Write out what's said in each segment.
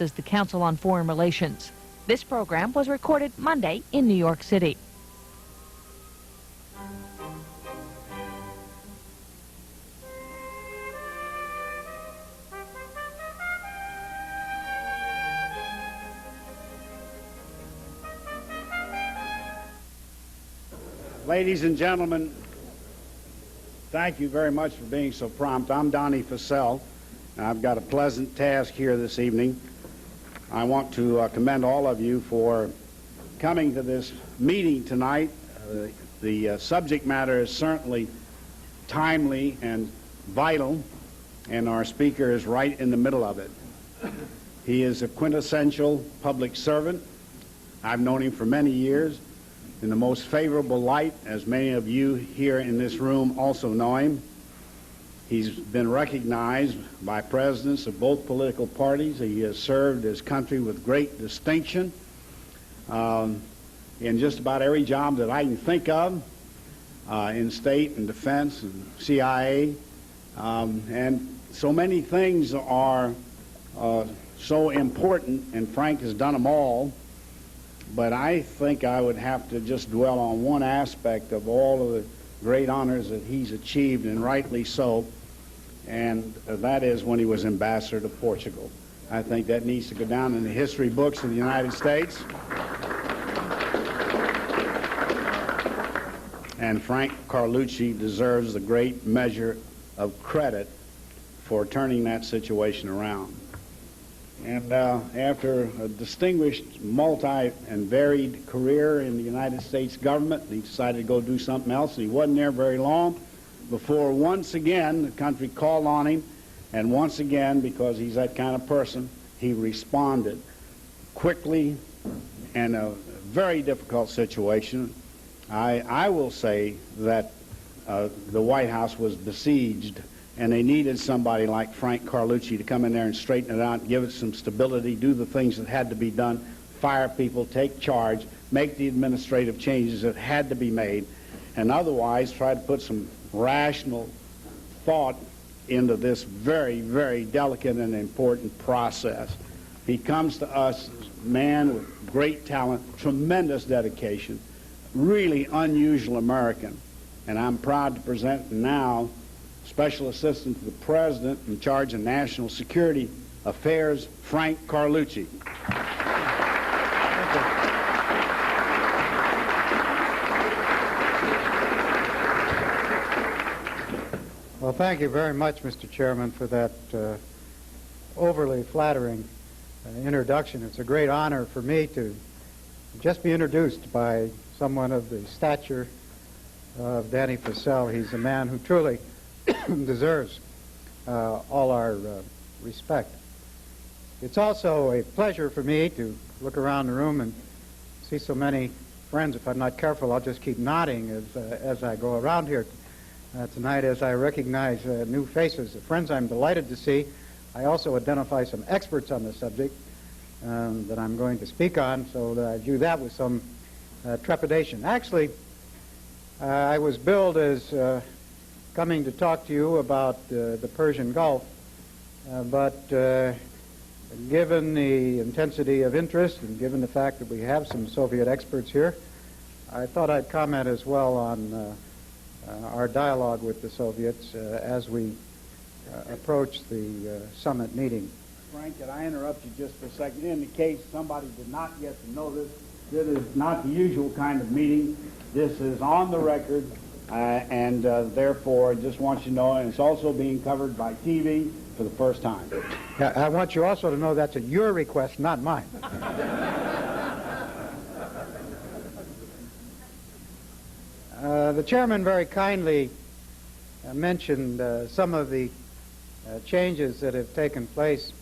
Is the Council on Foreign Relations. This program was recorded Monday in New York City. Ladies and gentlemen, thank you very much for being so prompt. I'm Donnie Fussell, and I've got a pleasant task here this evening. I want to commend all of you for coming to this meeting tonight. The subject matter is certainly timely and vital, and our speaker is right in the middle of it. He is a quintessential public servant. I've known him for many years in the most favorable light, as many of you here in this room also know him. He's been recognized by presidents of both political parties. He has served his country with great distinction in just about every job that I can think of, in state and defense and CIA. And so many things are so important, and Frank has done them all. But I think I would have to just dwell on one aspect of all of the great honors that he's achieved, and rightly so, and that is when he was ambassador to Portugal. I think that needs to go down in the history books of the United States. And Frank Carlucci deserves the great measure of credit for turning that situation around. And after a distinguished, multi and varied career in the United States government, he decided to go do something else, and he wasn't there very long before once again the country called on him, and once again, because he's that kind of person, he responded quickly in a very difficult situation. I will say that the White House was besieged, and they needed somebody like Frank Carlucci to come in there and straighten it out, give it some stability, do the things that had to be done, fire people, take charge, make the administrative changes that had to be made, and otherwise try to put some rational thought into this very, very delicate and important process. He comes to us as a man with great talent, tremendous dedication, really unusual American, and I'm proud to present now Special Assistant to the President in charge of National Security Affairs, Frank Carlucci. Well, thank you very much, Mr. Chairman, for that overly flattering introduction. It's a great honor for me to just be introduced by someone of the stature of Danny Fussell. He's a man who truly deserves all our respect. It's also a pleasure for me to look around the room and see so many friends. If I'm not careful, I'll just keep nodding as I go around here tonight, as I recognize new faces, friends I'm delighted to see. I also identify some experts on the subject that I'm going to speak on, so that I view that with some trepidation. Actually, I was billed as coming to talk to you about the Persian Gulf, but given the intensity of interest and given the fact that we have some Soviet experts here, I thought I'd comment as well on our dialogue with the Soviets as we approach the summit meeting. Frank, could I interrupt you just for a second? In case somebody did not get to know this, this is not the usual kind of meeting. This is on the record, and therefore, I just want you to know, and it's also being covered by TV for the first time. Yeah, I want you also to know that's at your request, not mine. The chairman very kindly mentioned some of the changes that have taken place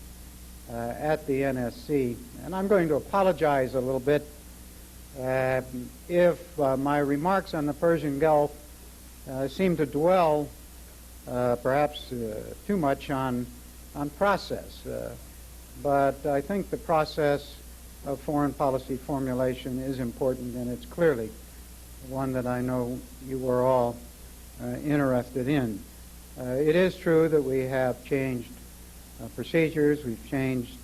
at the NSC, and I'm going to apologize a little bit if my remarks on the Persian Gulf seem to dwell perhaps too much on process, but I think the process of foreign policy formulation is important, and it's clearly one that I know you are all interested in. It is true that we have changed procedures, we've changed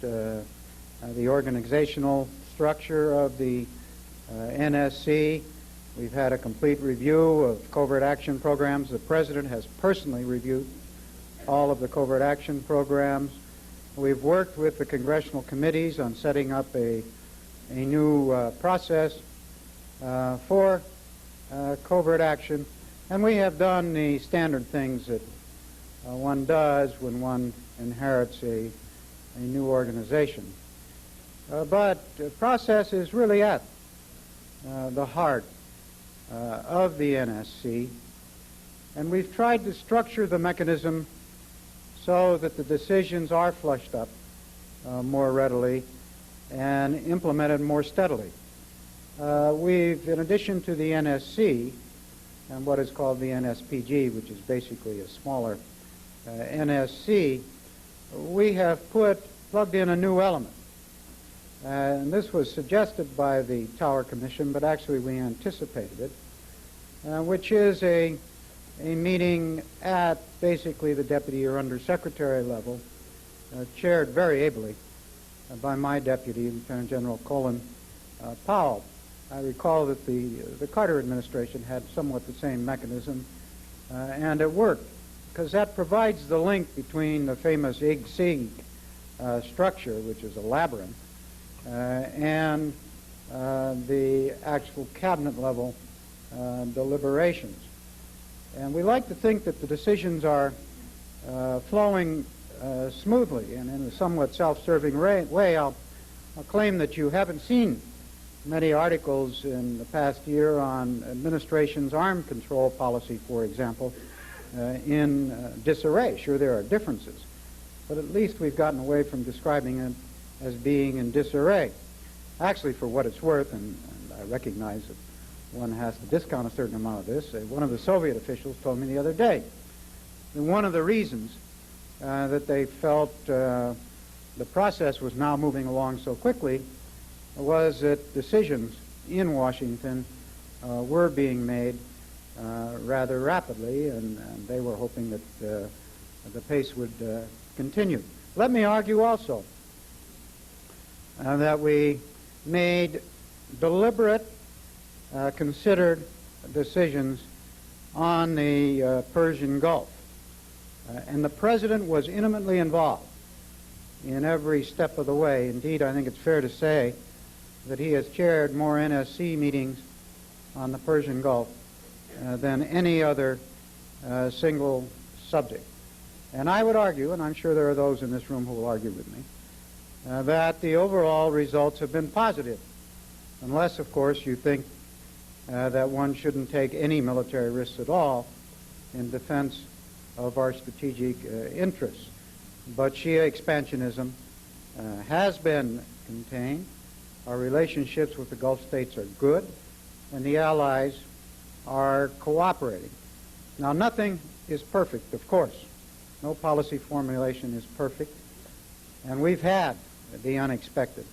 the organizational structure of the NSC. We've had a complete review of covert action programs. The President has personally reviewed all of the covert action programs. We've worked with the congressional committees on setting up a new process for covert action, and we have done the standard things that one does when one inherits a new organization. But the process is really at the heart of the NSC, and we've tried to structure the mechanism so that the decisions are flushed up more readily and implemented more steadily. We've, in addition to the NSC and what is called the NSPG, which is basically a smaller NSC, we have plugged in a new element. And this was suggested by the Tower Commission, but actually we anticipated it, which is a meeting at basically the deputy or undersecretary level, chaired very ably by my deputy, Lieutenant General Colin Powell. I recall that the Carter administration had somewhat the same mechanism, and it worked, because that provides the link between the famous IG-SIG structure, which is a labyrinth, and the actual cabinet level deliberations. And we like to think that the decisions are flowing smoothly and in a somewhat self-serving way. I'll claim that you haven't seen many articles in the past year on administration's arms control policy, for example, in disarray. Sure, there are differences, but at least we've gotten away from describing it as being in disarray. Actually, for what it's worth, and I recognize that one has to discount a certain amount of this, one of the Soviet officials told me the other day that one of the reasons that they felt the process was now moving along so quickly was that decisions in Washington were being made rather rapidly, and they were hoping that the pace would continue. Let me argue also that we made deliberate, considered decisions on the Persian Gulf. And the President was intimately involved in every step of the way. Indeed, I think it's fair to say that he has chaired more NSC meetings on the Persian Gulf than any other single subject. And I would argue, and I'm sure there are those in this room who will argue with me, that the overall results have been positive, unless, of course, you think that one shouldn't take any military risks at all in defense of our strategic interests. But Shia expansionism has been contained. Our relationships with the Gulf states are good, and the allies are cooperating. Now, nothing is perfect, of course. No policy formulation is perfect, and we've had the unexpected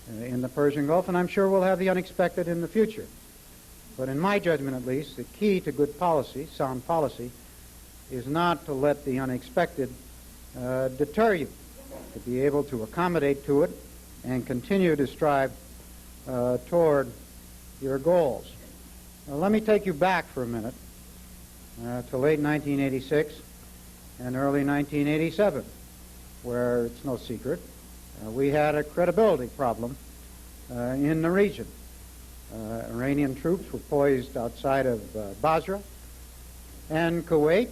in the Persian Gulf, and I'm sure we'll have the unexpected in the future. But in my judgment, at least, the key to good policy, sound policy, is not to let the unexpected deter you, to be able to accommodate to it and continue to strive toward your goals. Now, let me take you back for a minute to late 1986 and early 1987, where it's no secret we had a credibility problem in the region. Iranian troops were poised outside of Basra, and Kuwait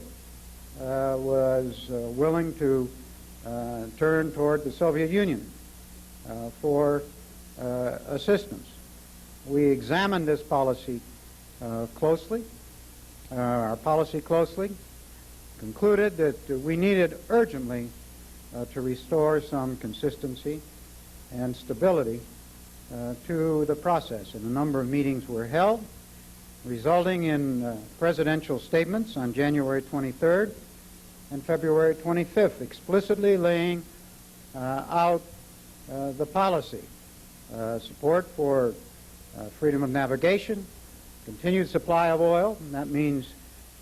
was willing to turn toward the Soviet Union for assistance. We examined this policy closely, concluded that we needed urgently to restore some consistency and stability to the process. And a number of meetings were held, resulting in presidential statements on January 23rd and February 25th, explicitly laying out the policy. Support for freedom of navigation, continued supply of oil, and that means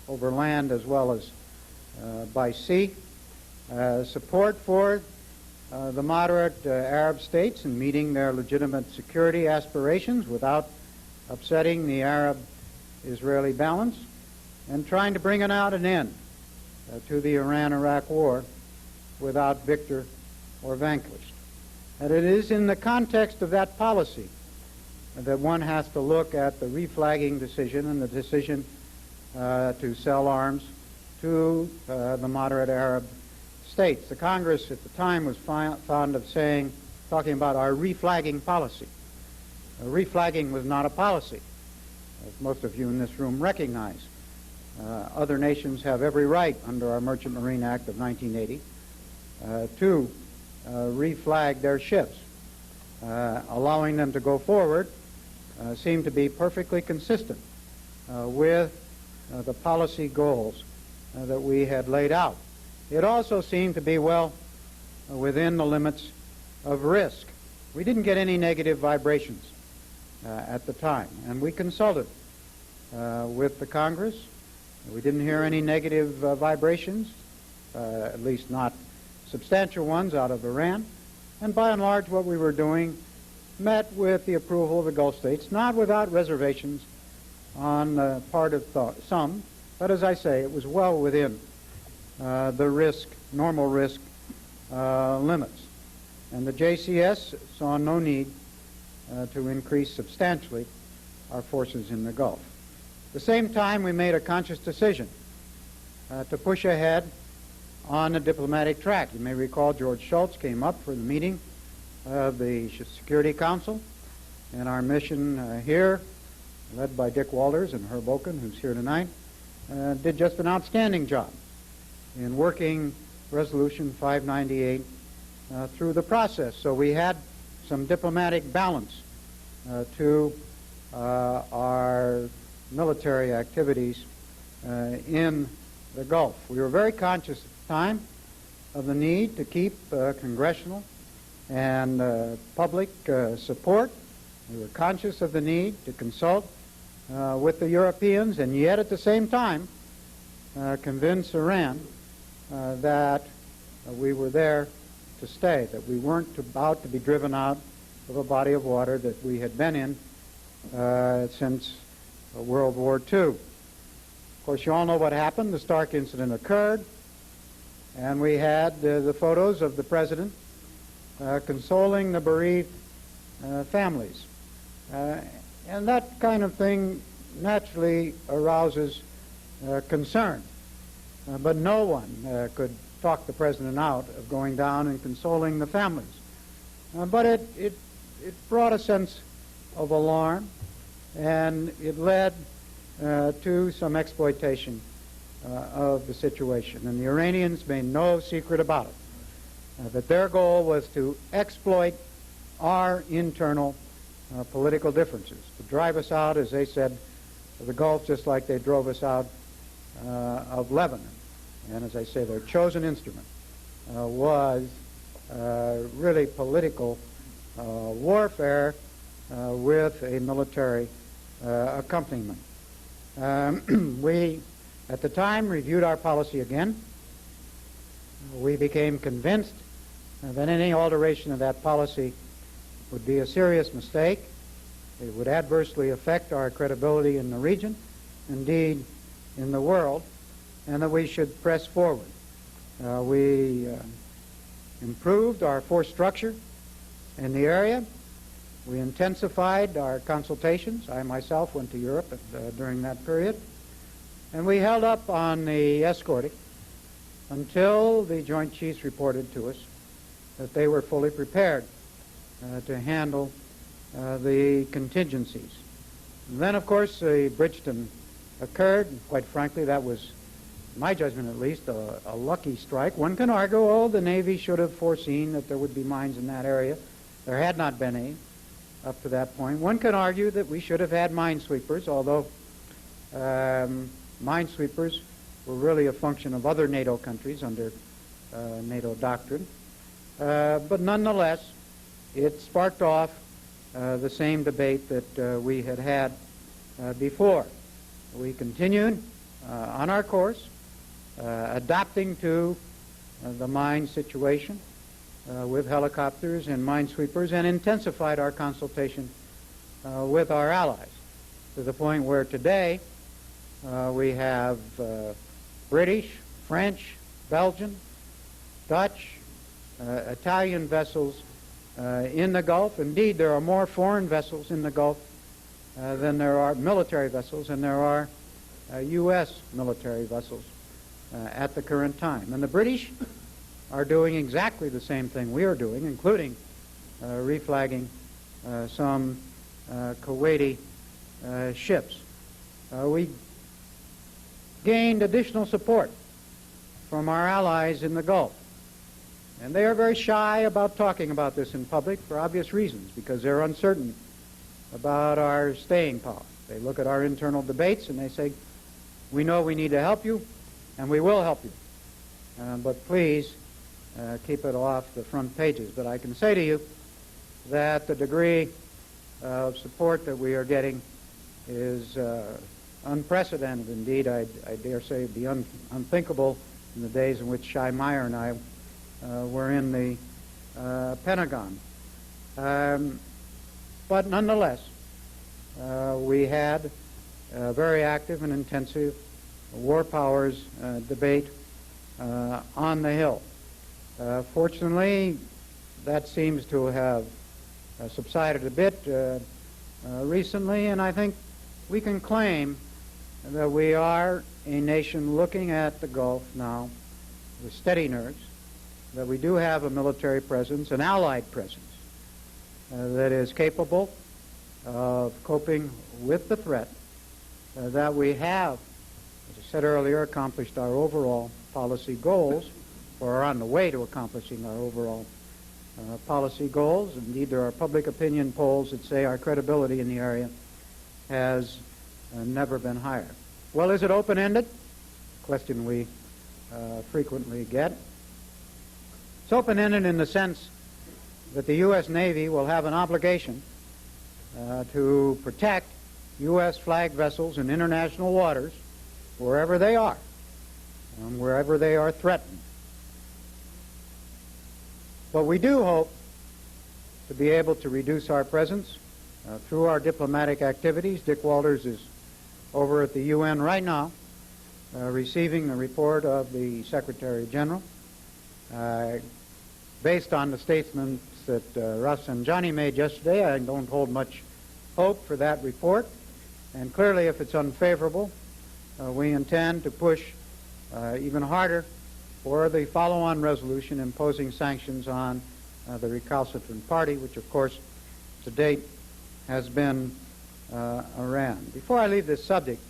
over land as well as by sea, support for the moderate Arab states in meeting their legitimate security aspirations without upsetting the Arab-Israeli balance, and trying to bring about an end to the Iran-Iraq war without victor or vanquished. And it is in the context of that policy that one has to look at the reflagging decision and the decision to sell arms to the moderate Arab states. The Congress at the time was fond of talking about our reflagging policy. Reflagging was not a policy, as most of you in this room recognize. Other nations have every right under our Merchant Marine Act of 1980 to reflag their ships. Allowing them to go forward seemed to be perfectly consistent with the policy goals that we had laid out. It also seemed to be well within the limits of risk. We didn't get any negative vibrations at the time, and we consulted with the Congress. We didn't hear any negative vibrations, at least not substantial ones, out of Iran. And by and large, what we were doing met with the approval of the Gulf states, not without reservations on the part of some, but as I say, it was well within the normal risk limits. And the JCS saw no need to increase substantially our forces in the Gulf. At the same time, we made a conscious decision to push ahead on the diplomatic track. You may recall George Shultz came up for the meeting of the Security Council, and our mission here, led by Dick Walters and Herb Oken, who's here tonight, did just an outstanding job in working Resolution 598 through the process. So we had some diplomatic balance to our military activities in the Gulf. We were very conscious at the time of the need to keep congressional and public support. We were conscious of the need to consult with the Europeans, and yet at the same time convince Iran that we were there to stay, that we weren't about to be driven out of a body of water that we had been in since World War II. Of course, you all know what happened. The Stark incident occurred, and we had the photos of the President consoling the bereaved families. And that kind of thing naturally arouses concern. But no one could talk the President out of going down and consoling the families. But it brought a sense of alarm, and it led to some exploitation of the situation. And the Iranians made no secret about it, that their goal was to exploit our internal political differences, to drive us out, as they said, of the Gulf, just like they drove us out of Lebanon. And as I say, their chosen instrument was really political warfare with a military accompaniment. We, at the time, reviewed our policy again. We became convinced that any alteration of that policy would be a serious mistake. It would adversely affect our credibility in the region, indeed in the world, and that we should press forward. We improved our force structure in the area. We intensified our consultations. I myself went to Europe during that period. And we held up on the escorting until the Joint Chiefs reported to us that they were fully prepared to handle the contingencies. And then, of course, Bridgeton occurred. And quite frankly, that was, in my judgment at least, a lucky strike. One can argue, oh, the Navy should have foreseen that there would be mines in that area. There had not been any up to that point. One can argue that we should have had minesweepers, although minesweepers were really a function of other NATO countries under NATO doctrine. But nonetheless, it sparked off the same debate that we had had before. We continued on our course, adapting to the mine situation, with helicopters and minesweepers and intensified our consultation with our allies to the point where today we have British, French, Belgian, Dutch, Italian vessels in the Gulf. Indeed, there are more foreign vessels in the Gulf than there are military vessels, and there are U.S. military vessels at the current time. And the British are doing exactly the same thing we are doing, including reflagging some Kuwaiti ships. We gained additional support from our allies in the Gulf. And they are very shy about talking about this in public for obvious reasons, because they're uncertain about our staying power. They look at our internal debates and they say, we know we need to help you, and we will help you. But please keep it off the front pages. But I can say to you that the degree of support that we are getting is unprecedented. Indeed, I dare say it'd be unthinkable in the days in which Shai Meyer and I were in the Pentagon. But nonetheless, we had a very active and intensive war powers debate on the Hill. Fortunately, that seems to have subsided a bit recently, and I think we can claim that we are a nation looking at the Gulf now with steady nerves, that we do have a military presence, an allied presence, that is capable of coping with the threat, that we have, as I said earlier, accomplished our overall policy goals, or are on the way to accomplishing our overall policy goals. Indeed, there are public opinion polls that say our credibility in the area has never been higher. Well, is it open-ended? Question we frequently get. It's open-ended in the sense that the U.S. Navy will have an obligation to protect U.S. flagged vessels in international waters wherever they are, and wherever they are threatened. But we do hope to be able to reduce our presence through our diplomatic activities. Dick Walters is over at the UN right now receiving the report of the Secretary General. Based on the statements that Rafsanjani made yesterday, I don't hold much hope for that report. And clearly, if it's unfavorable, we intend to push even harder for the follow-on resolution imposing sanctions on the recalcitrant party, which, of course, to date has been Iran. Before I leave this subject,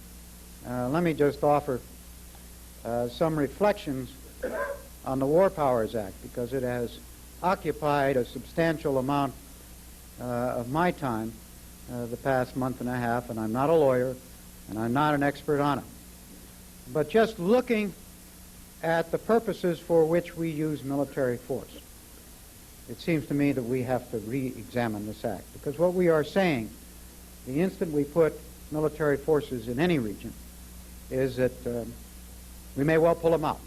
let me just offer some reflections on the War Powers Act, because it has occupied a substantial amount of my time the past month and a half, and I'm not a lawyer, and I'm not an expert on it. But just looking at the purposes for which we use military force, it seems to me that we have to re-examine this act, because what we are saying, the instant we put military forces in any region, is that we may well pull them out.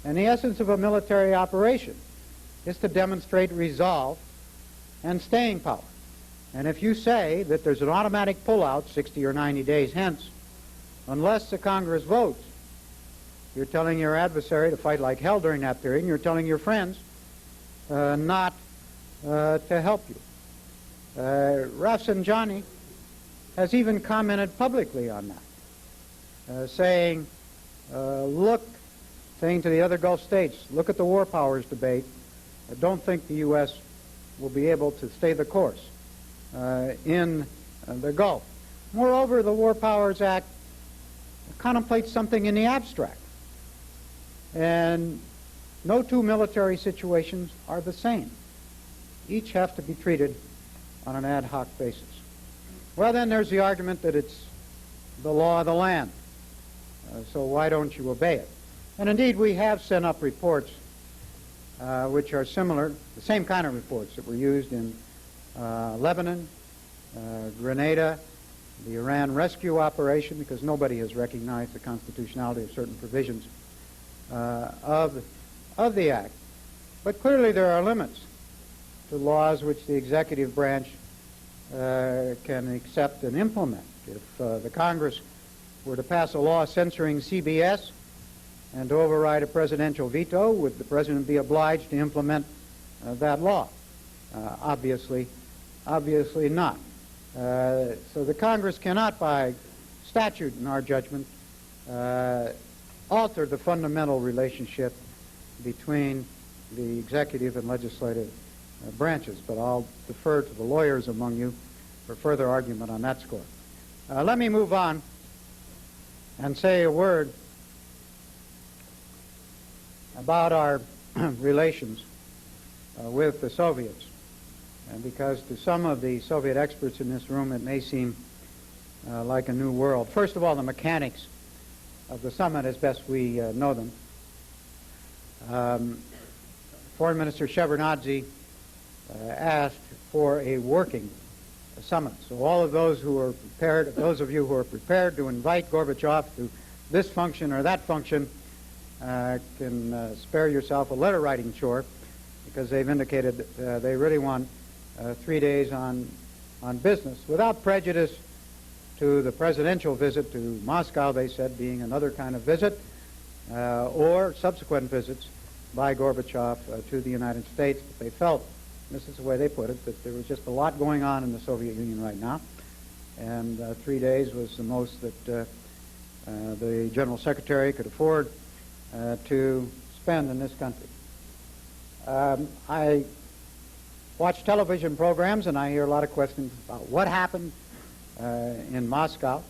And the essence of a military operation is to demonstrate resolve and staying power. And if you say that there's an automatic pullout 60 or 90 days hence, unless the Congress votes, you're telling your adversary to fight like hell during that period, and you're telling your friends not to help you. Rafsanjani has even commented publicly on that, saying to the other Gulf states, look at the war powers debate. I don't think the U.S. will be able to stay the course in the Gulf. Moreover, the War Powers Act contemplates something in the abstract. And no two military situations are the same. Each have to be treated on an ad hoc basis. Well, then there's the argument that it's the law of the land. So why don't you obey it? And indeed, we have sent up reports which are similar, the same kind of reports that were used in Lebanon, Grenada, the Iran rescue operation, because nobody has recognized the constitutionality of certain provisions of the act. But clearly there are limits to laws which the executive branch can accept and implement. If the Congress were to pass a law censoring CBS and to override a presidential veto, would the president be obliged to implement that law? Obviously not. So the Congress cannot, by statute, in our judgment, alter the fundamental relationship between the executive and legislative branches. But I'll defer to the lawyers among you for further argument on that score. Let me move on and say a word about our relations with the Soviets. And because to some of the Soviet experts in this room it may seem like a new world. First of all, the mechanics of the summit as best we know them. Foreign Minister Shevardnadze asked for a working summit. So all of those who are prepared, those of you who are prepared to invite Gorbachev to this function or that function, can spare yourself a letter writing chore, because they've indicated that they really want 3 days on business, without prejudice to the presidential visit to Moscow, they said, being another kind of visit, or subsequent visits by Gorbachev to the United States. But they felt, this is the way they put it, that there was just a lot going on in the Soviet Union right now, and 3 days was the most that the General Secretary could afford to spend in this country. I watch television programs and I hear a lot of questions about what happened in Moscow.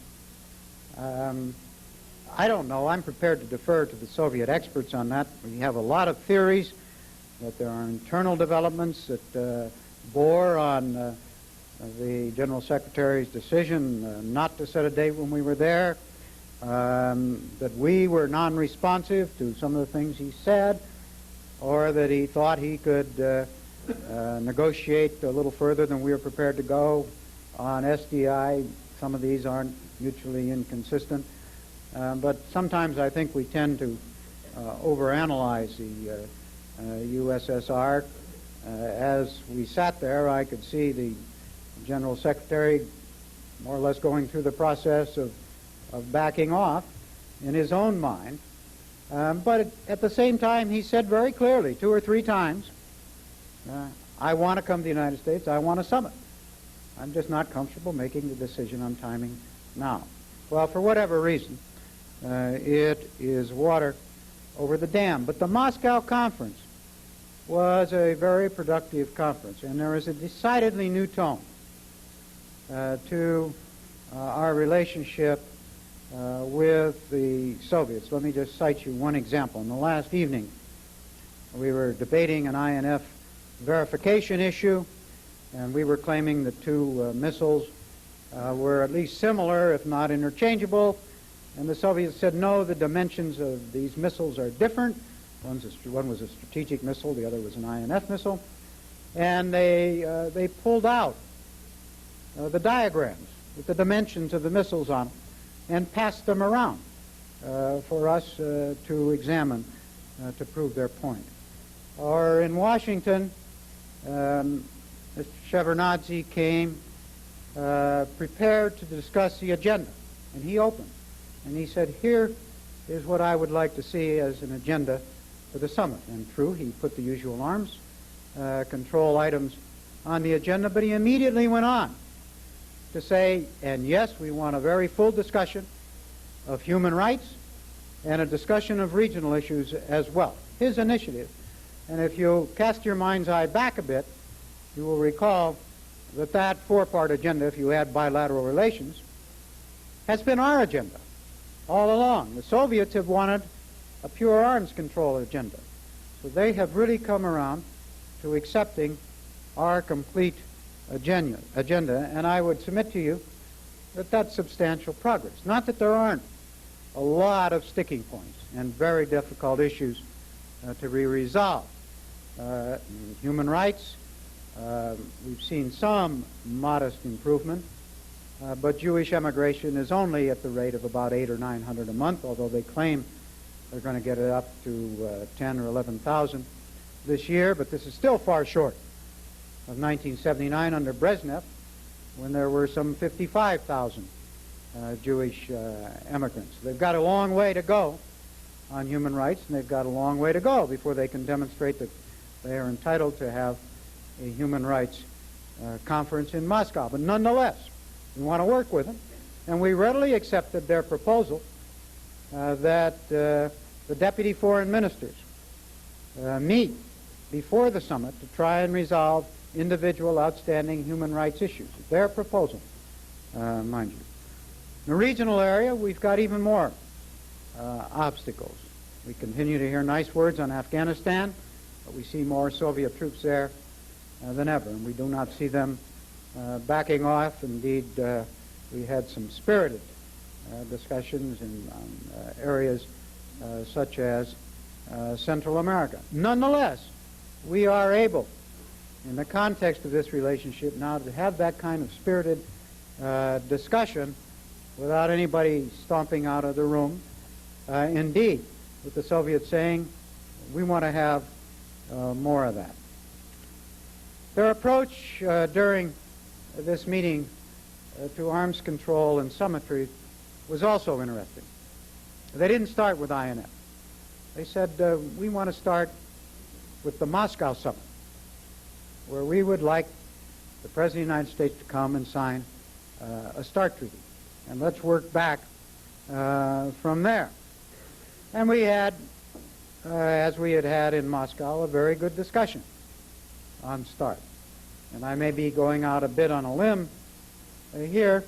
I don't know. I'm prepared to defer to the Soviet experts on that. We have a lot of theories that there are internal developments that bore on the General Secretary's decision not to set a date when we were there, that we were non-responsive to some of the things he said, or that he thought he could negotiate a little further than we were prepared to go on SDI. Some of these aren't mutually inconsistent. But sometimes I think we tend to overanalyze the USSR. As we sat there, I could see the General Secretary more or less going through the process of backing off in his own mind. But at the same time, he said very clearly 2 or 3 times, I want to come to the United States, I want a summit. I'm just not comfortable making the decision on timing now. Well, for whatever reason, it is water over the dam. But the Moscow conference was a very productive conference, and there is a decidedly new tone to our relationship with the Soviets. Let me just cite you one example. In the last evening, we were debating an INF verification issue, and we were claiming that 2 missiles were at least similar, if not interchangeable. And the Soviets said, no, the dimensions of these missiles are different. One was a strategic missile, the other was an INF missile. And they pulled out the diagrams with the dimensions of the missiles on them and passed them around for us to examine to prove their point. Or in Washington, Mr. Shevardnadze came prepared to discuss the agenda, and he opened. And he said, here is what I would like to see as an agenda for the summit. And true, he put the usual arms control items on the agenda, but he immediately went on to say, and yes, we want a very full discussion of human rights and a discussion of regional issues as well. His initiative. And if you cast your mind's eye back a bit, you will recall that that 4-part agenda, if you add bilateral relations, has been our agenda all along. The Soviets have wanted a pure arms control agenda. So they have really come around to accepting our complete agenda. And I would submit to you that that's substantial progress. Not that there aren't a lot of sticking points and very difficult issues to be resolved. Human rights, we've seen some modest improvement, but Jewish emigration is only at the rate of about 800 or 900 a month, although they claim they're going to get it up to 10 or 11,000 this year, but this is still far short of 1979 under Brezhnev, when there were some 55,000 Jewish immigrants. They've got a long way to go on human rights, and they've got a long way to go before they can demonstrate that they are entitled to have a human rights conference in Moscow. But nonetheless, we want to work with them, and we readily accepted their proposal that the deputy foreign ministers meet before the summit to try and resolve individual outstanding human rights issues. Their proposal, mind you. In the regional area, we've got even more obstacles. We continue to hear nice words on Afghanistan, but we see more Soviet troops there than ever, and we do not see them backing off. Indeed, we had some spirited discussions in areas such as Central America. Nonetheless, we are able, in the context of this relationship now, to have that kind of spirited discussion without anybody stomping out of the room. Indeed, with the Soviets saying, we want to have more of that. Their approach during this meeting to arms control and summitry was also interesting. They didn't start with INF. They said, we want to start with the Moscow summit, where we would like the President of the United States to come and sign a START treaty. And let's work back from there. And we had, as we had had in Moscow, a very good discussion on START. And I may be going out a bit on a limb here,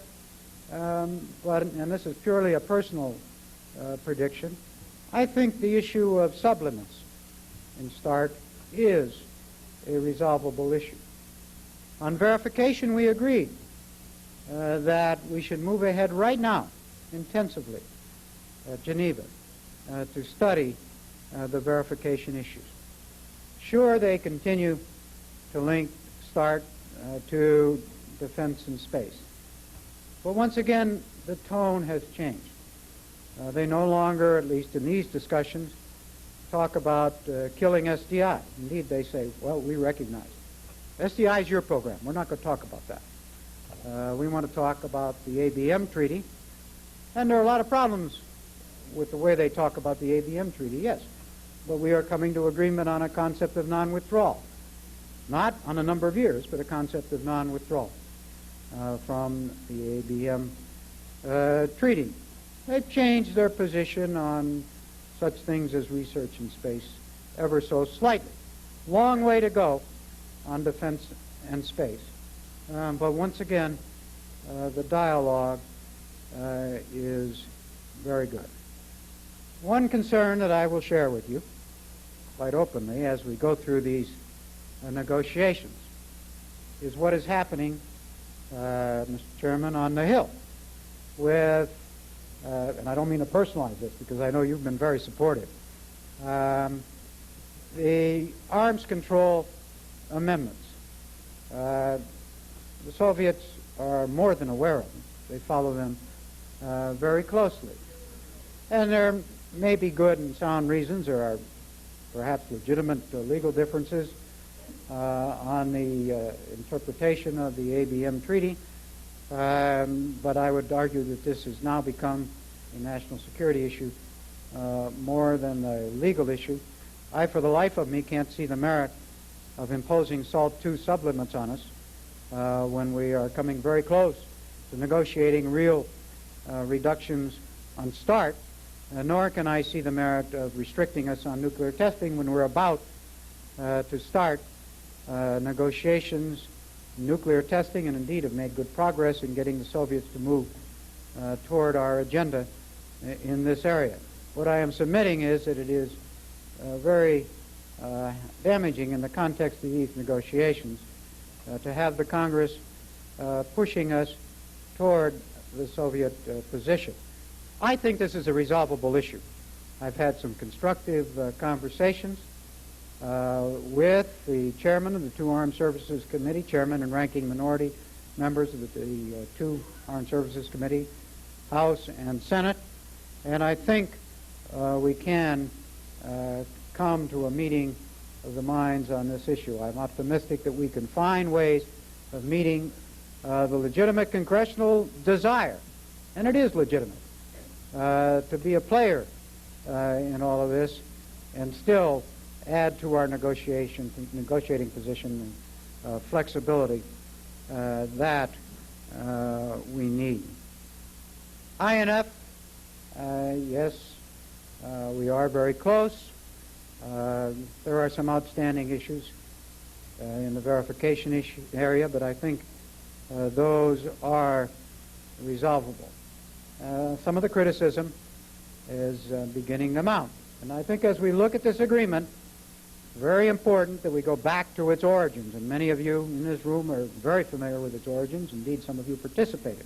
and this is purely a personal prediction, I think the issue of sublimits in START is a resolvable issue. On verification, we agreed that we should move ahead right now, intensively, at Geneva, to study the verification issues. Sure, they continue to link START to defense and space. But once again, the tone has changed. They no longer, at least in these discussions, talk about killing SDI. Indeed, they say, well, we recognize SDI is your program. We're not going to talk about that. We want to talk about the ABM treaty. And there are a lot of problems with the way they talk about the ABM treaty, yes. But we are coming to agreement on a concept of non-withdrawal. Not on a number of years, but a concept of non-withdrawal from the ABM treaty. They've changed their position on such things as research in space ever so slightly. Long way to go on defense and space. But once again, the dialogue is very good. One concern that I will share with you quite openly as we go through these negotiations is what is happening, Mr. Chairman, on the Hill with, and I don't mean to personalize this because I know you've been very supportive, the arms control amendments. The Soviets are more than aware of them. They follow them very closely. And there may be good and sound reasons, or are perhaps legitimate legal differences on the interpretation of the ABM treaty, but I would argue that this has now become a national security issue more than a legal issue. I, for the life of me, can't see the merit of imposing SALT II sublimits on us when we are coming very close to negotiating real reductions on START, nor can I see the merit of restricting us on nuclear testing when we're about to start negotiations, nuclear testing, and indeed have made good progress in getting the Soviets to move toward our agenda in this area. What I am submitting is that it is very damaging in the context of these negotiations to have the Congress pushing us toward the Soviet position. I think this is a resolvable issue. I've had some constructive conversations with the chairman of the two Armed Services Committee, chairman and ranking minority members of the two Armed Services Committee, House and Senate, and I think we can come to a meeting of the minds on this issue. I'm optimistic that we can find ways of meeting the legitimate congressional desire, and it is legitimate, to be a player in all of this and still add to our negotiating position and flexibility that we need. INF, yes, we are very close. There are some outstanding issues in the verification area, but I think those are resolvable. Some of the criticism is beginning to mount. And I think as we look at this agreement, very important that we go back to its origins. And many of you in this room are very familiar with its origins. Indeed, some of you participated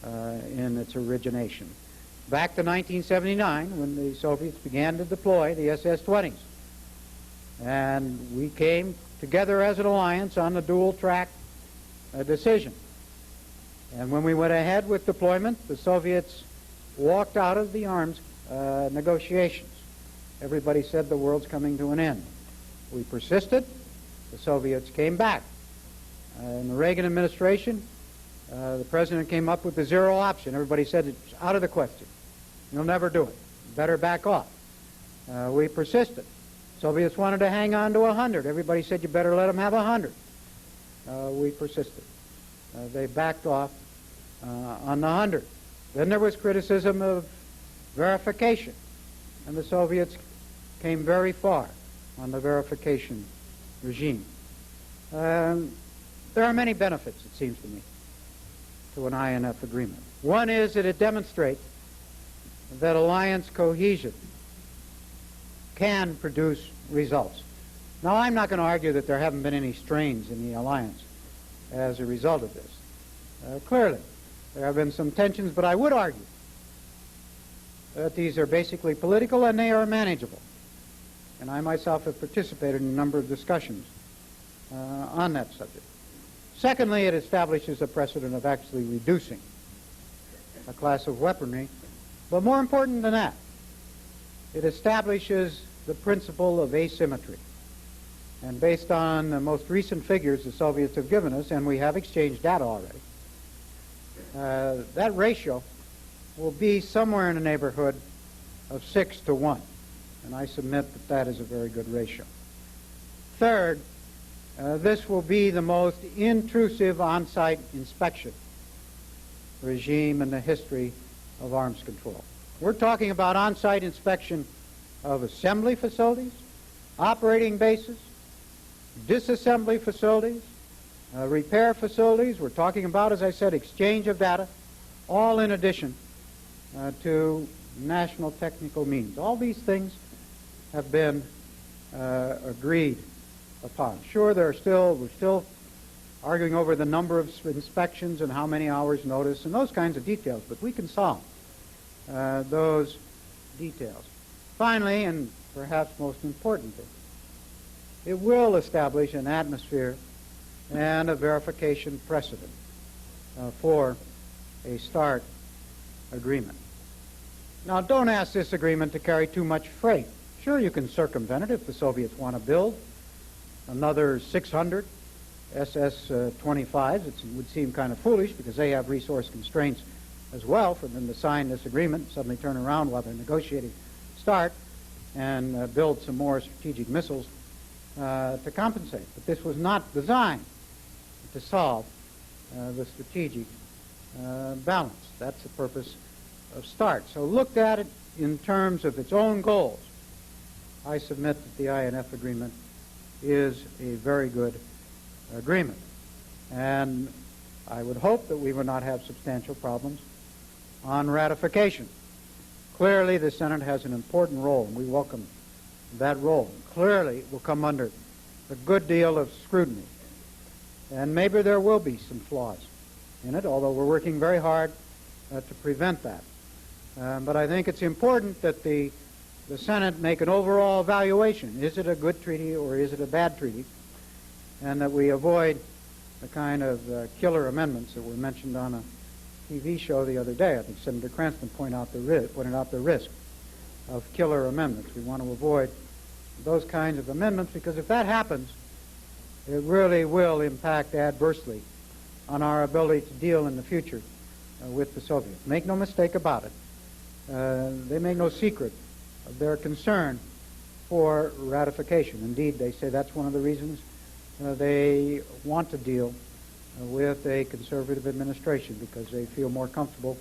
in its origination. Back to 1979, when the Soviets began to deploy the SS-20s. And we came together as an alliance on the dual-track decision. And when we went ahead with deployment, the Soviets walked out of the arms negotiations. Everybody said the world's coming to an end. We persisted. The Soviets came back. In the Reagan administration, the president came up with the zero option. Everybody said it's out of the question. You'll never do it. Better back off. We persisted. Soviets wanted to hang on to 100. Everybody said you better let them have 100. We persisted. They backed off on the 100. Then there was criticism of verification, and the Soviets came very far on the verification regime. There are many benefits, it seems to me, to an INF agreement. One is that it demonstrates that alliance cohesion can produce results. Now, I'm not going to argue that there haven't been any strains in the alliance as a result of this. Clearly, there have been some tensions, but I would argue that these are basically political and they are manageable. And I myself have participated in a number of discussions on that subject. Secondly, it establishes a precedent of actually reducing a class of weaponry. But more important than that, it establishes the principle of asymmetry. And based on the most recent figures the Soviets have given us, and we have exchanged data already, that ratio will be somewhere in the neighborhood of 6 to 1. And I submit that that is a very good ratio. Third, this will be the most intrusive on-site inspection regime in the history of arms control. We're talking about on-site inspection of assembly facilities, operating bases, disassembly facilities, repair facilities. We're talking about, as I said, exchange of data, all in addition to national technical means. All these things have been agreed upon. Sure, we're still arguing over the number of inspections and how many hours notice and those kinds of details, but we can solve those details. Finally, and perhaps most importantly, it will establish an atmosphere and a verification precedent for a START agreement. Now, don't ask this agreement to carry too much freight. Sure, you can circumvent it if the Soviets want to build another 600 SS-25s. It would seem kind of foolish because they have resource constraints as well for them to sign this agreement, suddenly turn around while they're negotiating START and build some more strategic missiles to compensate. But this was not designed to solve the strategic balance. That's the purpose of START. So looked at it in terms of its own goals, I submit that the INF agreement is a very good agreement. And I would hope that we would not have substantial problems on ratification. Clearly, the Senate has an important role, and we welcome that role. Clearly, it will come under a good deal of scrutiny. And maybe there will be some flaws in it, although we're working very hard to prevent that. But I think it's important that the Senate make an overall evaluation. Is it a good treaty or is it a bad treaty? And that we avoid the kind of killer amendments that were mentioned on a TV show the other day. I think Senator Cranston pointed out the risk of killer amendments. We want to avoid those kinds of amendments, because if that happens, it really will impact adversely on our ability to deal in the future with the Soviets. Make no mistake about it. They make no secret of their concern for ratification. Indeed, they say that's one of the reasons they want to deal with a conservative administration, because they feel more comfortable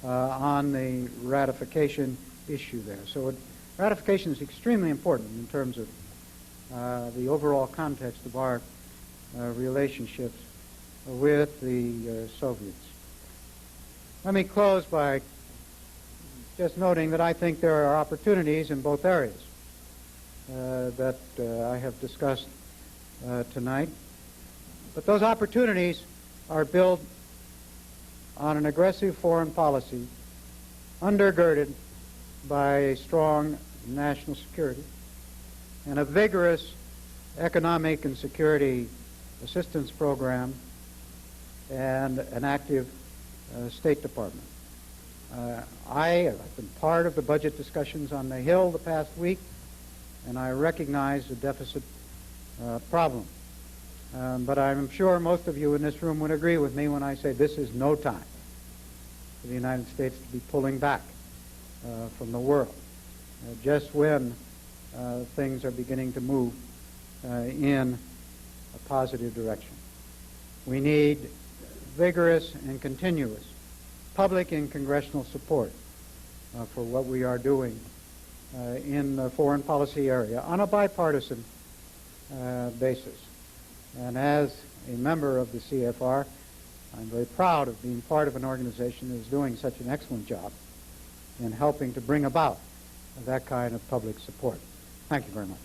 on the ratification issue there. So ratification is extremely important in terms of the overall context of our relationships with the Soviets. Let me close by just noting that I think there are opportunities in both areas that I have discussed tonight. But those opportunities are built on an aggressive foreign policy undergirded by a strong national security and a vigorous economic and security assistance program and an active State Department. I've been part of the budget discussions on the Hill the past week, and I recognize the deficit problem. But I'm sure most of you in this room would agree with me when I say this is no time for the United States to be pulling back from the world, just when things are beginning to move in a positive direction. We need vigorous and continuous public and congressional support for what we are doing in the foreign policy area on a bipartisan basis. And as a member of the CFR, I'm very proud of being part of an organization that is doing such an excellent job in helping to bring about that kind of public support. Thank you very much.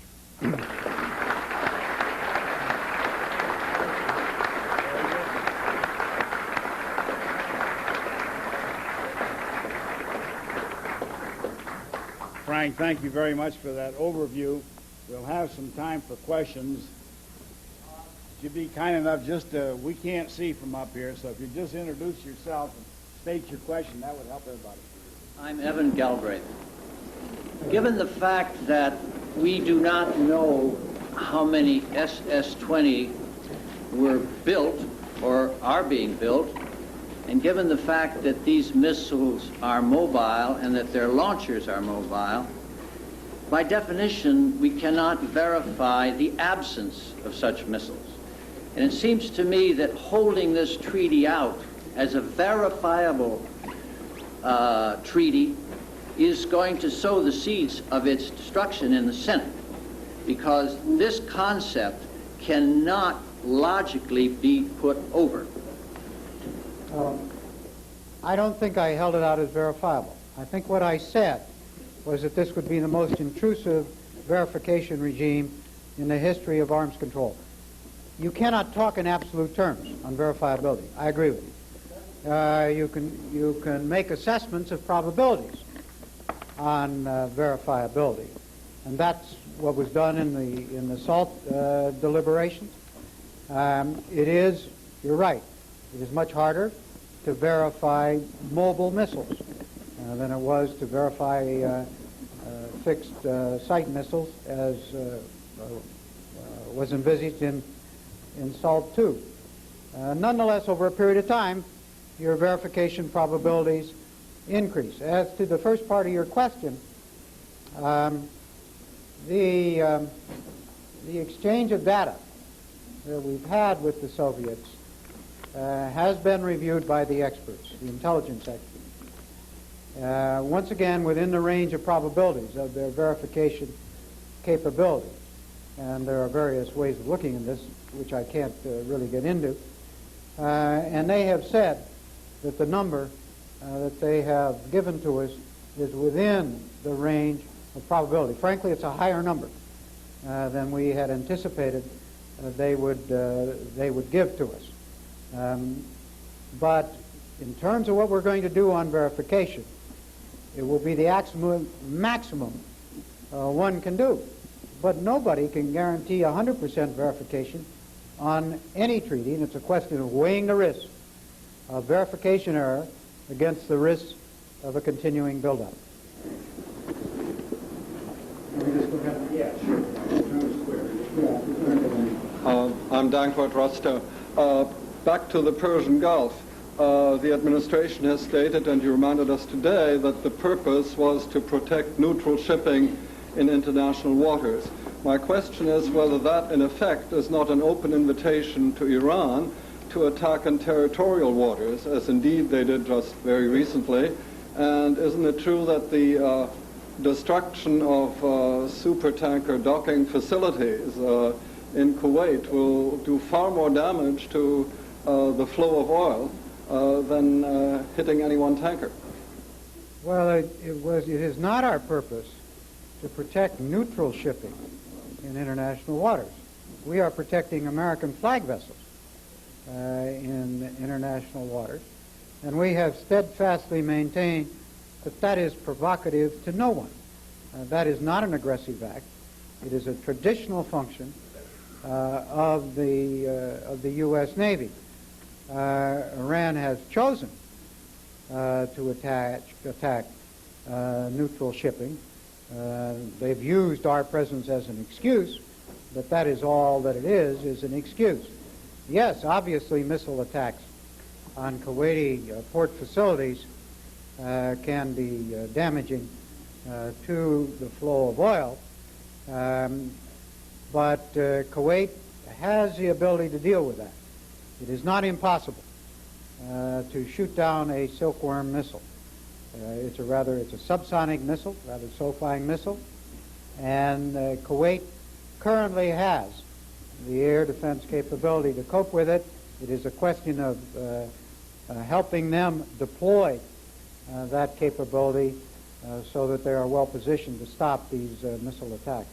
Frank, thank you very much for that overview. We'll have some time for questions. Would you be kind enough just to, we can't see from up here, so if you just introduce yourself and state your question, that would help everybody. I'm Evan Galbraith. Given the fact that we do not know how many SS-20 were built or are being built, and given the fact that these missiles are mobile and that their launchers are mobile, by definition, we cannot verify the absence of such missiles. And it seems to me that holding this treaty out as a verifiable treaty is going to sow the seeds of its destruction in the Senate, because this concept cannot logically be put over. I don't think I held it out as verifiable. I think what I said was that this would be the most intrusive verification regime in the history of arms control. You cannot talk in absolute terms on verifiability. I agree with you. You can make assessments of probabilities on verifiability, and that's what was done in the SALT deliberations. It is, you're right, it is much harder to verify mobile missiles than it was to verify fixed site missiles, as was envisaged in SALT II. Nonetheless, over a period of time, your verification probabilities increase. As to the first part of your question, the exchange of data that we've had with the Soviets has been reviewed by the experts, the intelligence experts, once again within the range of probabilities of their verification capability. And there are various ways of looking at this, which I can't really get into. And they have said that the number that they have given to us is within the range of probability. Frankly, it's a higher number than we had anticipated they would give to us. But in terms of what we're going to do on verification, it will be the maximum one can do. But nobody can guarantee 100% verification on any treaty, and it's a question of weighing the risk of verification error against the risk of a continuing buildup. Yeah, sure. I'm Dankert Roster. Back to the Persian Gulf. The administration has stated, and you reminded us today, that the purpose was to protect neutral shipping in international waters. My question is whether that, in effect, is not an open invitation to Iran to attack in territorial waters, as indeed they did just very recently. And isn't it true that the destruction of supertanker docking facilities in Kuwait will do far more damage to the flow of oil than hitting any one tanker? Well, it is not our purpose to protect neutral shipping in international waters. We are protecting American flag vessels in international waters, and we have steadfastly maintained that that is provocative to no one. That is not an aggressive act. It is a traditional function of the U.S. Navy. Iran has chosen to attack neutral shipping. They've used our presence as an excuse, but that is all that it is an excuse. Yes, obviously missile attacks on Kuwaiti port facilities can be damaging to the flow of oil, but Kuwait has the ability to deal with that. It is not impossible to shoot down a silkworm missile. It's a subsonic missile, rather SOFIing missile, and Kuwait currently has the air defense capability to cope with it. It is a question of helping them deploy that capability so that they are well positioned to stop these missile attacks.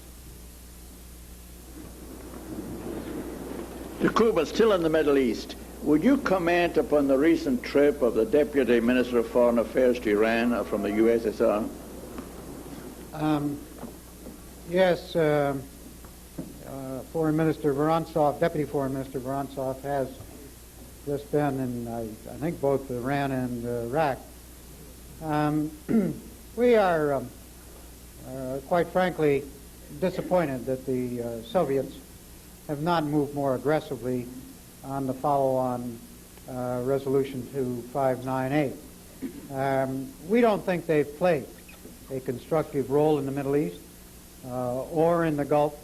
To Cuba, still in the Middle East, would you comment upon the recent trip of the Deputy Minister of Foreign Affairs to Iran from the USSR? Yes, Foreign Minister Vorontsov, Deputy Foreign Minister Vorontsov has just been in, I think, both Iran and Iraq. We are, quite frankly, disappointed that the Soviets have not moved more aggressively on the follow-on Resolution 2598. We don't think they've played a constructive role in the Middle East or in the Gulf.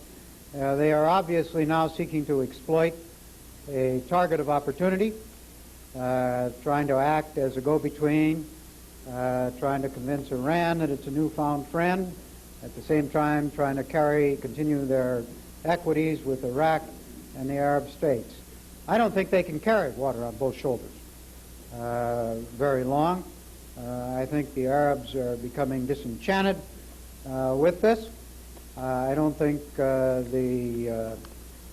They are obviously now seeking to exploit a target of opportunity, trying to act as a go-between, trying to convince Iran that it's a newfound friend, at the same time trying to continue their equities with Iraq and the Arab states. I don't think they can carry water on both shoulders very long. I think the Arabs are becoming disenchanted with this. I don't think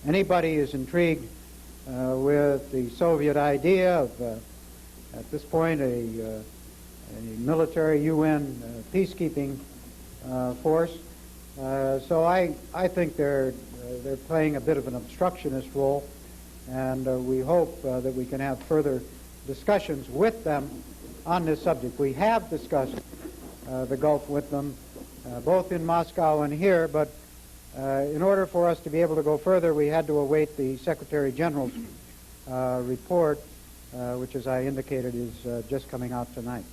anybody is intrigued with the Soviet idea of, at this point, a military UN peacekeeping force. So I think they're playing a bit of an obstructionist role, and we hope that we can have further discussions with them on this subject. We have discussed the Gulf with them, both in Moscow and here, but in order for us to be able to go further, we had to await the Secretary General's report, which, as I indicated, is just coming out tonight.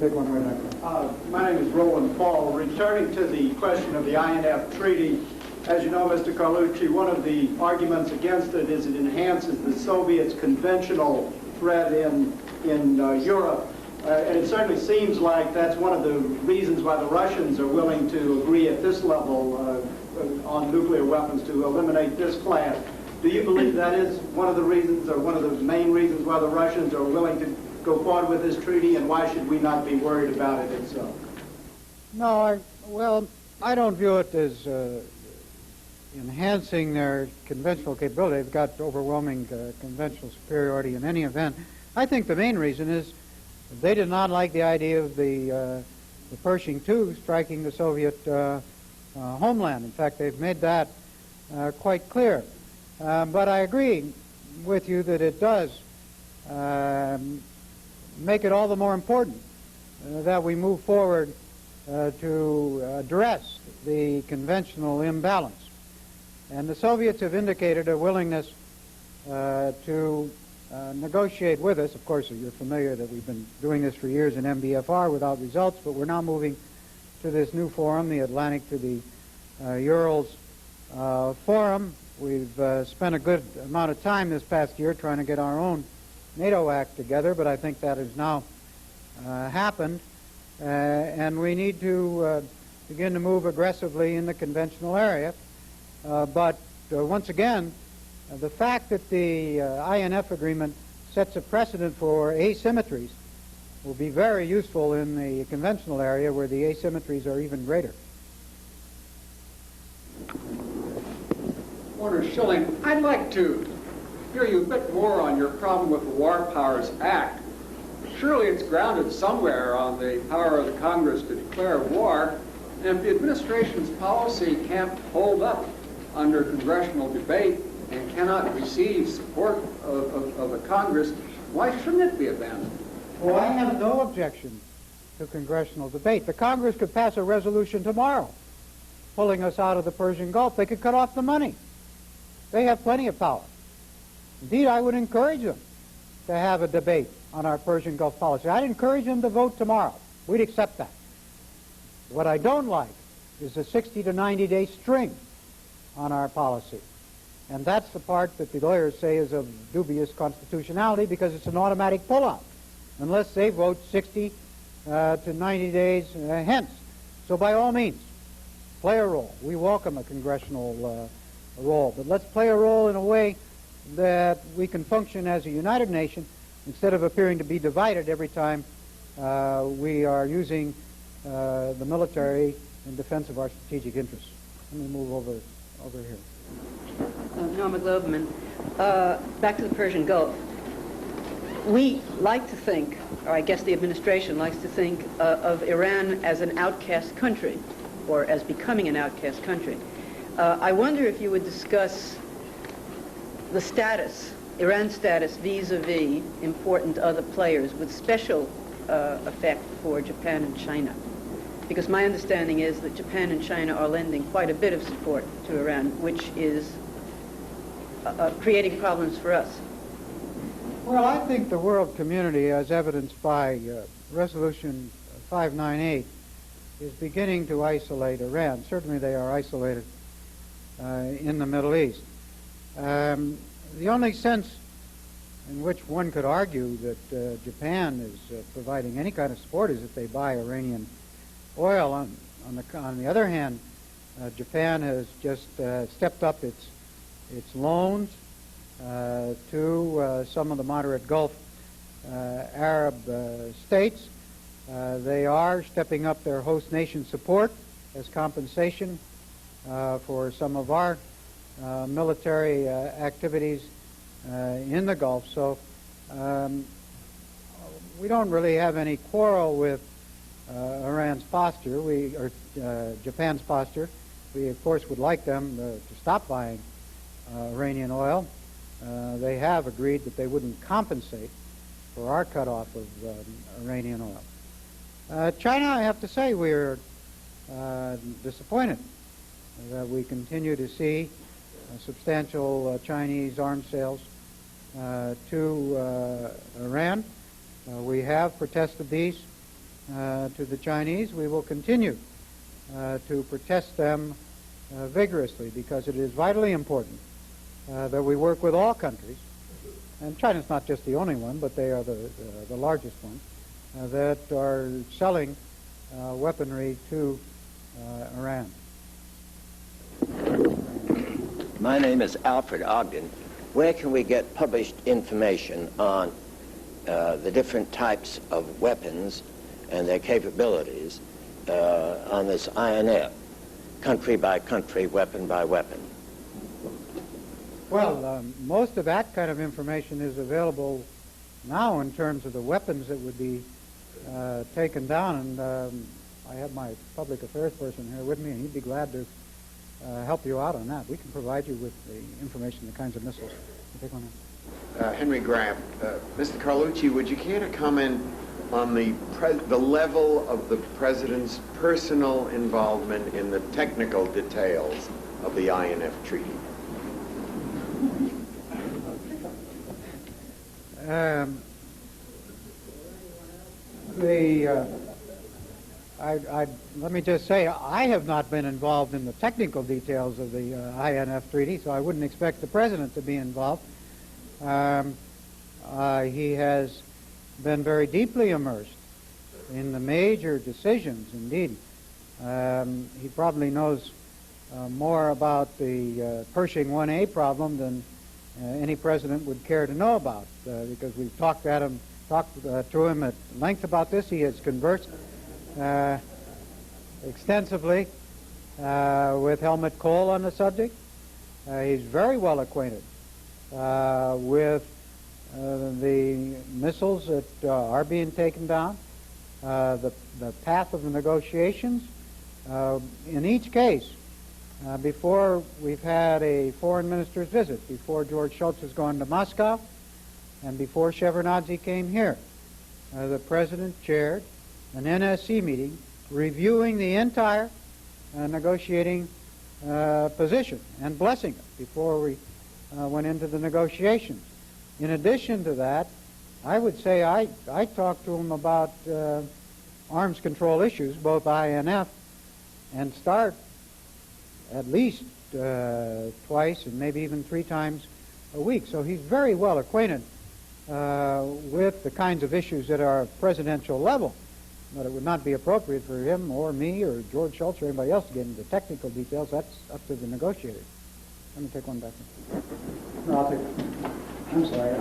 Take one right now. My name is Roland Paul. Returning to the question of the INF Treaty, as you know, Mr. Carlucci, one of the arguments against it is it enhances the Soviets' conventional threat in Europe. And it certainly seems like that's one of the reasons why the Russians are willing to agree at this level on nuclear weapons to eliminate this class. Do you believe that is one of the reasons, or one of the main reasons why the Russians are willing to go forward with this treaty, and why should we not be worried about it itself? No, I don't view it as enhancing their conventional capability. They've got overwhelming conventional superiority in any event. I think the main reason is they did not like the idea of the Pershing II striking the Soviet homeland. In fact, they've made that quite clear. But I agree with you that it does make it all the more important that we move forward to address the conventional imbalance. And the Soviets have indicated a willingness to negotiate with us. Of course, you're familiar that we've been doing this for years in MBFR without results, but we're now moving to this new forum, the Atlantic to the Urals Forum. We've spent a good amount of time this past year trying to get our own NATO act together, but I think that has now happened, and we need to begin to move aggressively in the conventional area. But once again, the fact that the INF agreement sets a precedent for asymmetries will be very useful in the conventional area where the asymmetries are even greater. Warner Schilling, I'd like to hear you a bit more on your problem with the War Powers Act. Surely it's grounded somewhere on the power of the Congress to declare war, and if the administration's policy can't hold up under congressional debate and cannot receive support of the Congress, why shouldn't it be abandoned? Well, I have no objection to congressional debate. The Congress could pass a resolution tomorrow pulling us out of the Persian Gulf. They could cut off the money. They have plenty of power. Indeed, I would encourage them to have a debate on our Persian Gulf policy. I'd encourage them to vote tomorrow. We'd accept that. What I don't like is a 60 to 90-day string on our policy. And that's the part that the lawyers say is of dubious constitutionality because it's an automatic pullout unless they vote 60 to 90 days hence. So by all means, play a role. We welcome a congressional role, but let's play a role in a way that we can function as a united nation instead of appearing to be divided every time we are using the military in defense of our strategic interests. Let me move over here. Norma Gloverman, back to the Persian Gulf. We like to think, or I guess the administration likes to think, of Iran as an outcast country, or as becoming an outcast country. I wonder if you would discuss the status, Iran's status vis-a-vis important other players with special effect for Japan and China. Because my understanding is that Japan and China are lending quite a bit of support to Iran, which is creating problems for us. Well, I think the world community, as evidenced by Resolution 598, is beginning to isolate Iran. Certainly they are isolated in the Middle East. The only sense in which one could argue that Japan is providing any kind of support is if they buy Iranian oil. On the other hand, Japan has just stepped up its loans to some of the moderate Gulf Arab states. They are stepping up their host nation support as compensation for some of our military activities in the Gulf. So we don't really have any quarrel with Iran's posture, or Japan's posture. We, of course, would like them to stop buying Iranian oil. They have agreed that they wouldn't compensate for our cutoff of Iranian oil. China, I have to say, we're disappointed that we continue to see substantial Chinese arms sales to Iran. We have protested these to the Chinese. We will continue to protest them vigorously because it is vitally important that we work with all countries, and China's not just the only one, but they are the largest one, that are selling weaponry to Iran. My name is Alfred Ogden. Where can we get published information on the different types of weapons and their capabilities on this INF, country by country, weapon by weapon? Well, most of that kind of information is available now in terms of the weapons that would be taken down, and I have my public affairs person here with me, and he'd be glad to help you out on that. We can provide you with the information, the kinds of missiles. Take one now. Henry Graff, Mr. Carlucci, would you care to comment on the level of the President's personal involvement in the technical details of the INF Treaty? Let me just say, I have not been involved in the technical details of the INF Treaty, so I wouldn't expect the President to be involved. He has been very deeply immersed in the major decisions, indeed. He probably knows more about the Pershing 1A problem than any president would care to know about, because we've talked to him at length about this. He has conversed extensively with Helmut Kohl on the subject. He's very well acquainted with the missiles that are being taken down, the path of the negotiations. In each case, before we've had a foreign minister's visit, before George Shultz has gone to Moscow, and before Shevardnadze came here, the President chaired an NSC meeting reviewing the entire negotiating position and blessing it before we went into the negotiations. In addition to that, I would say I talked to him about arms control issues, both INF and START, at least twice and maybe even 3 times a week. So he's very well acquainted with the kinds of issues that are presidential level. But it would not be appropriate for him or me or George Shultz or anybody else to get into technical details. That's up to the negotiators. Let me take one back. No, I'll take it. I'm sorry.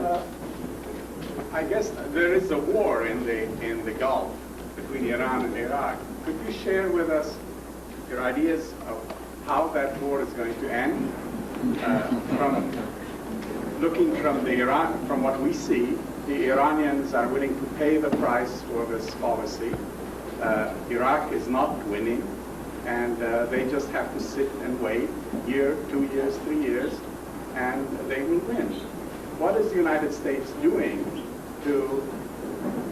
I guess there is a war in the Gulf between Iran and Iraq. Could you share with us your ideas of how that war is going to end? From looking from what we see, the Iranians are willing to pay the price for this policy. Iraq is not winning, and they just have to sit and wait year, 2 years, 3 years, and they will win. What is the United States doing to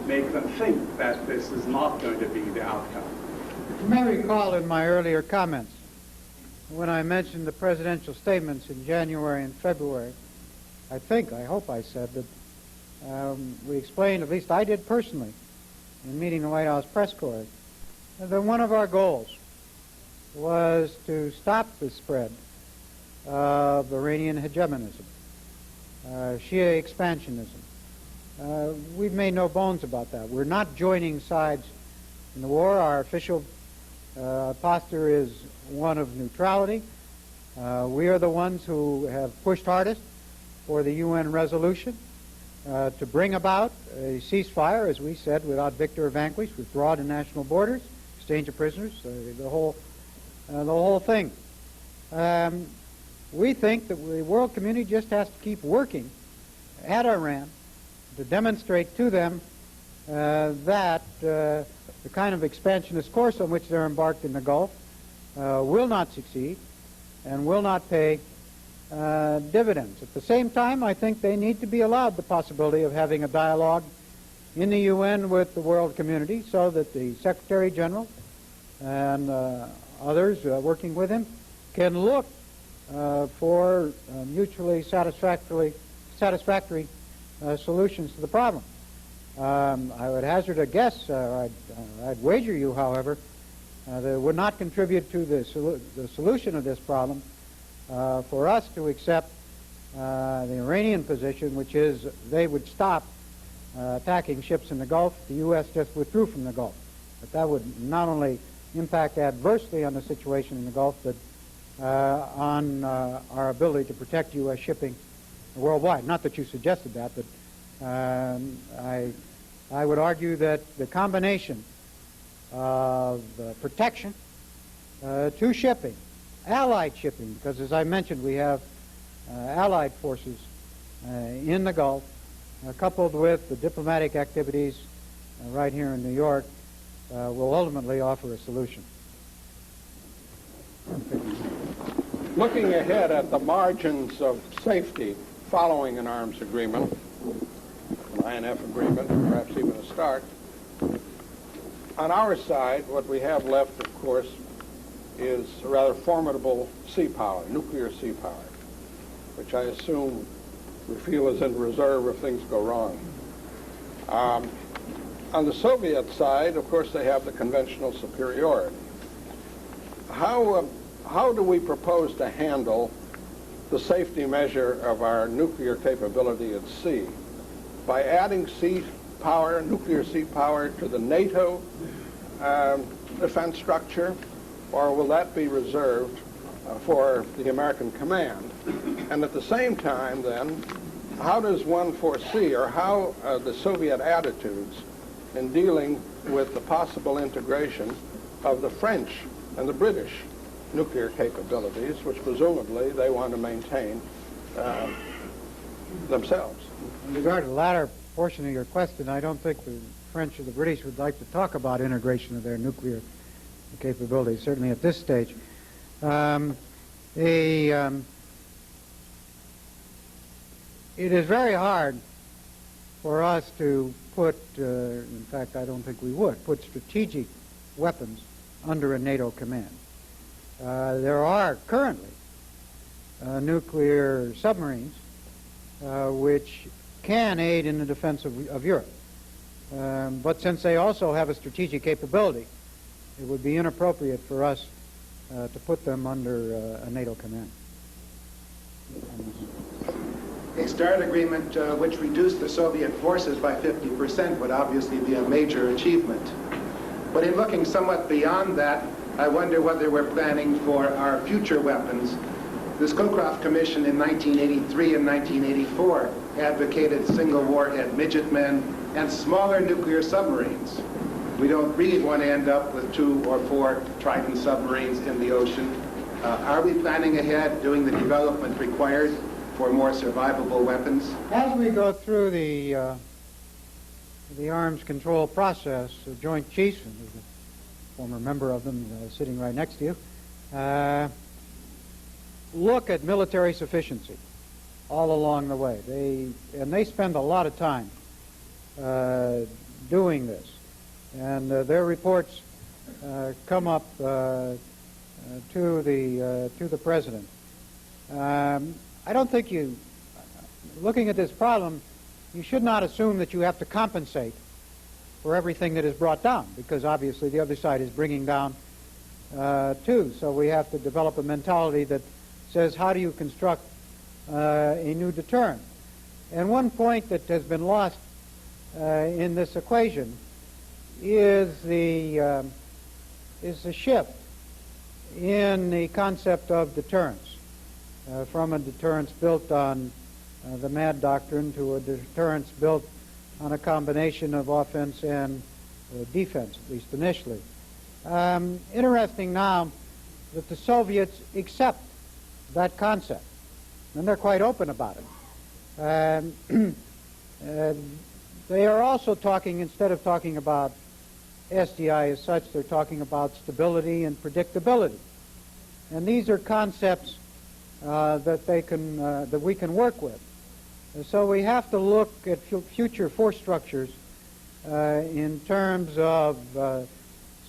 make them think that this is not going to be the outcome? You may recall in my earlier comments when I mentioned the presidential statements in January and February, I hope I said that we explained, at least I did personally, in meeting the White House press corps, that one of our goals was to stop the spread of Iranian hegemonism, Shia expansionism. We've made no bones about that. We're not joining sides in the war. Our official posture is one of neutrality. We are the ones who have pushed hardest for the UN resolution to bring about a ceasefire, as we said, without victor or vanquished, withdraw to national borders, exchange of prisoners, the whole thing. We think that the world community just has to keep working at Iran to demonstrate to them that the kind of expansionist course on which they're embarked in the Gulf will not succeed and will not pay dividends. At the same time, I think they need to be allowed the possibility of having a dialogue in the UN with the world community so that the Secretary General and others working with him can look for mutually satisfactory solutions to the problem. I would hazard a guess, I'd wager you, however, that it would not contribute to the solution of this problem for us to accept the Iranian position, which is they would stop attacking ships in the Gulf. The U.S. just withdrew from the Gulf. But that would not only impact adversely on the situation in the Gulf, but on our ability to protect U.S. shipping worldwide. Not that you suggested that, but I would argue that the combination of protection to shipping, allied shipping, because as I mentioned, we have allied forces in the Gulf, coupled with the diplomatic activities right here in New York, will ultimately offer a solution. Looking ahead at the margins of safety following an arms agreement, an INF agreement, perhaps even a START, on our side, what we have left, of course, is a rather formidable sea power, nuclear sea power, which I assume we feel is in reserve if things go wrong. On the Soviet side, of course, they have the conventional superiority. How do we propose to handle the safety measure of our nuclear capability at sea? By adding sea power, nuclear sea power, to the NATO defense structure, or will that be reserved for the American command? And at the same time, then, how does one foresee, or how the Soviet attitudes in dealing with the possible integration of the French and the British nuclear capabilities, which presumably they want to maintain themselves? In regard to the latter portion of your question, I don't think the French or the British would like to talk about integration of their nuclear capabilities, certainly at this stage. It is very hard for us to put, in fact, I don't think we would, put strategic weapons under a NATO command. There are currently nuclear submarines which can aid in the defense of Europe. But since they also have a strategic capability, it would be inappropriate for us to put them under a NATO command. A START agreement which reduced the Soviet forces by 50% would obviously be a major achievement. But in looking somewhat beyond that, I wonder whether we're planning for our future weapons. The Scowcroft Commission in 1983 and 1984 advocated single warhead midget men and smaller nuclear submarines. We don't really want to end up with 2 or 4 Triton submarines in the ocean. Are we planning ahead, doing the development required for more survivable weapons? As we go through the arms control process, the Joint Chiefs, and there's a former member of them sitting right next to you, look at military sufficiency all along the way. They spend a lot of time doing this, and their reports come up to the president. I don't think looking at this problem, you should not assume that you have to compensate for everything that is brought down, because obviously the other side is bringing down too. So we have to develop a mentality that says, how do you construct a new deterrent? And one point that has been lost in this equation is the shift in the concept of deterrence. From a deterrence built on the MAD doctrine to a deterrence built on a combination of offense and defense, at least initially. Interesting now that the Soviets accept that concept, and they're quite open about it. They are also talking, instead of talking about SDI as such, they're talking about stability and predictability. And these are concepts that we can work with. And so we have to look at future force structures in terms of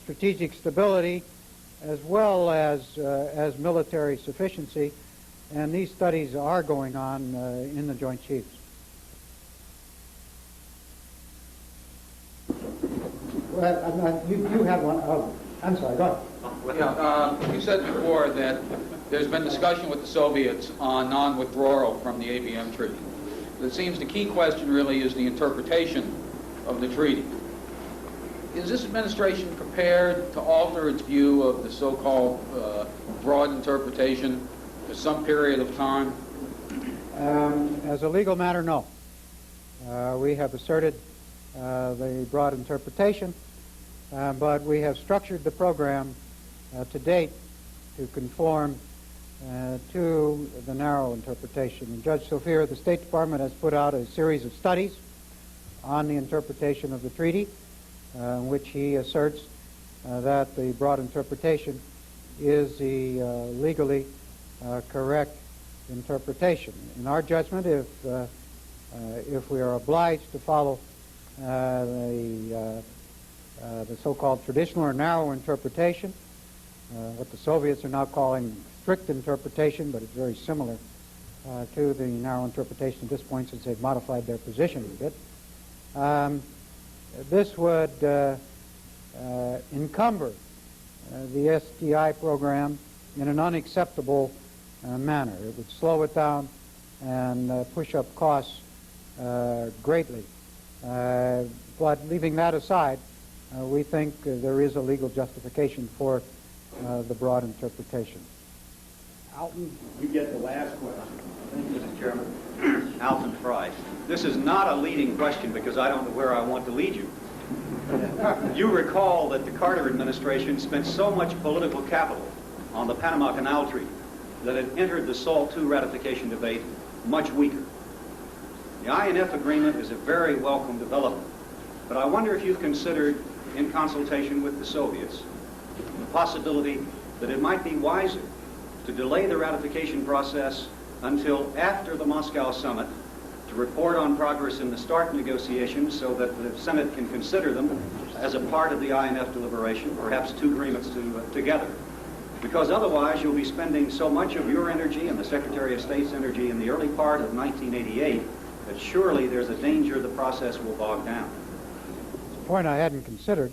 strategic stability as well as military sufficiency, and these studies are going on in the Joint Chiefs. Well, you have one. Oh, I'm sorry, go ahead. Yeah, you said before that there's been discussion with the Soviets on non-withdrawal from the ABM treaty. It seems the key question really is the interpretation of the treaty. Is this administration prepared to alter its view of the so-called broad interpretation for some period of time? As a legal matter, no. We have asserted the broad interpretation, but we have structured the program to date to conform to the narrow interpretation. And Judge Sophia, the State Department has put out a series of studies on the interpretation of the treaty, in which he asserts that the broad interpretation is the legally correct interpretation. In our judgment, if we are obliged to follow the so-called traditional or narrow interpretation, what the Soviets are now calling strict interpretation, but it's very similar to the narrow interpretation at this point since they've modified their position a bit. This would encumber the SDI program in an unacceptable manner. It would slow it down and push up costs greatly. But leaving that aside, we think there is a legal justification for the broad interpretation. Alton, you get the last question. Thank you, Mr. Chairman. Alton Fry. This is not a leading question because I don't know where I want to lead you. You recall that the Carter administration spent so much political capital on the Panama Canal Treaty that it entered the SALT II ratification debate much weaker. The INF agreement is a very welcome development, but I wonder if you've considered, in consultation with the Soviets, the possibility that it might be wiser to delay the ratification process until after the Moscow summit to report on progress in the START negotiations so that the Senate can consider them as a part of the INF deliberation, perhaps two agreements together. Because otherwise you'll be spending so much of your energy and the Secretary of State's energy in the early part of 1988 that surely there's a danger the process will bog down. It's a point I hadn't considered.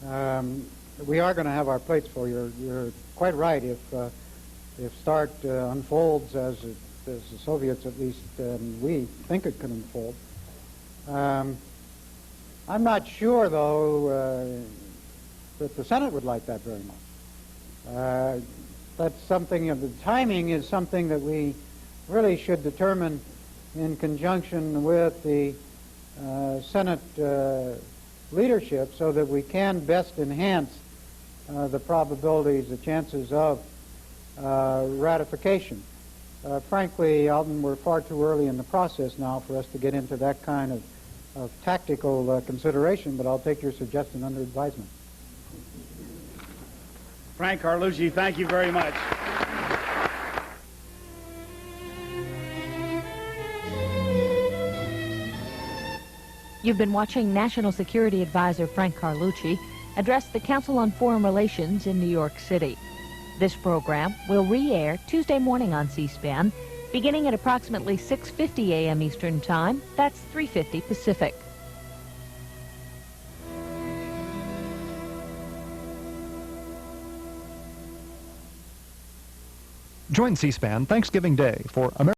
We are going to have our plates full. You're quite right. If START unfolds as the Soviets, at least, we think it can unfold. I'm not sure, though, that the Senate would like that very much. That's something, the timing is something that we really should determine in conjunction with the Senate leadership so that we can best enhance the probabilities, the chances of ratification. Frankly, Alton, we're far too early in the process now for us to get into that kind of tactical consideration, but I'll take your suggestion under advisement. Frank Carlucci, thank you very much. You've been watching National Security Advisor Frank Carlucci address the Council on Foreign Relations in New York City. This program will re-air Tuesday morning on C-SPAN, beginning at approximately 6:50 a.m. Eastern Time. That's 3:50 Pacific. Join C-SPAN Thanksgiving Day for America.